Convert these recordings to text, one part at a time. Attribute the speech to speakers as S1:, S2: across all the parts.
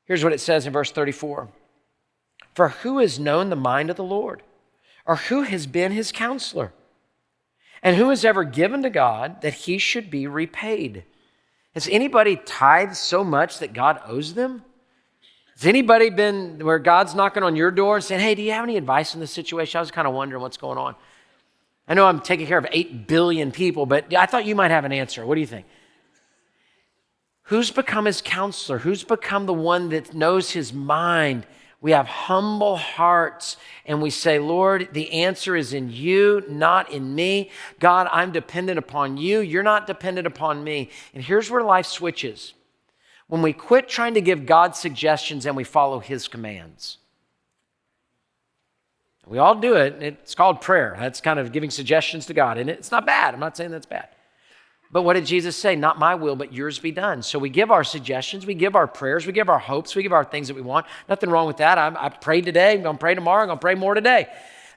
S1: Here's what it says in verse 34. For who has known the mind of the Lord? Or who has been his counselor? And who has ever given to God that he should be repaid? Has anybody tithed so much that God owes them? Has anybody been where God's knocking on your door and saying, hey, do you have any advice in this situation? I was kind of wondering what's going on. I know I'm taking care of 8 billion people, but I thought you might have an answer. What do you think? Who's become his counselor? Who's become the one that knows his mind? We have humble hearts and we say, Lord, the answer is in you, not in me. God, I'm dependent upon you. You're not dependent upon me. And here's where life switches. When we quit trying to give God suggestions and we follow his commands. We all do it. It's called prayer. That's kind of giving suggestions to God. And it's not bad. I'm not saying that's bad. But what did Jesus say? Not my will, but yours be done. So we give our suggestions, we give our prayers, we give our hopes, we give our things that we want. Nothing wrong with that. I prayed today, I'm going to pray tomorrow, I'm going to pray more today.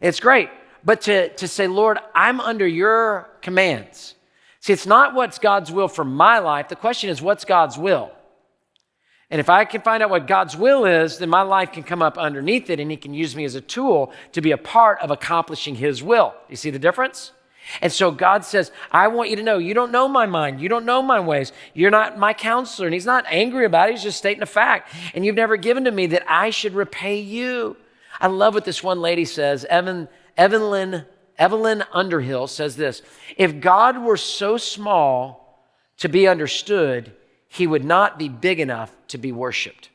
S1: It's great. But to say, Lord, I'm under your commands. See, it's not what's God's will for my life. The question is, what's God's will? And if I can find out what God's will is, then my life can come up underneath it and he can use me as a tool to be a part of accomplishing his will. You see the difference? And so God says, I want you to know, you don't know my mind. You don't know my ways. You're not my counselor. And he's not angry about it. He's just stating a fact. And you've never given to me that I should repay you. I love what this one lady says. Evelyn Underhill says this. If God were so small to be understood, he would not be big enough to be worshiped.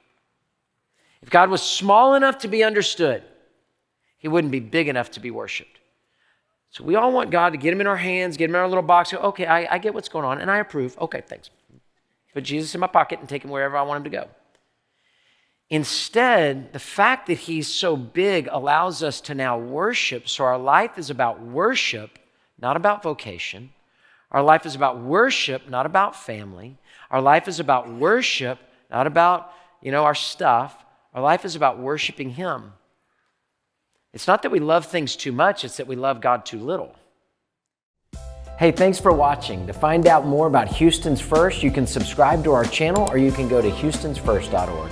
S1: If God was small enough to be understood, he wouldn't be big enough to be worshiped. So we all want God to get him in our hands, get him in our little box. Go, okay, I get what's going on, and I approve. Okay, thanks. Put Jesus in my pocket and take him wherever I want him to go. Instead, the fact that he's so big allows us to now worship. So our life is about worship, not about vocation. Our life is about worship, not about family. Our life is about worship, not about, our stuff. Our life is about worshiping him. It's not that we love things too much, it's that we love God too little. Hey, thanks for watching. To find out more about Houston's First, you can subscribe to our channel or you can go to houstonsfirst.org.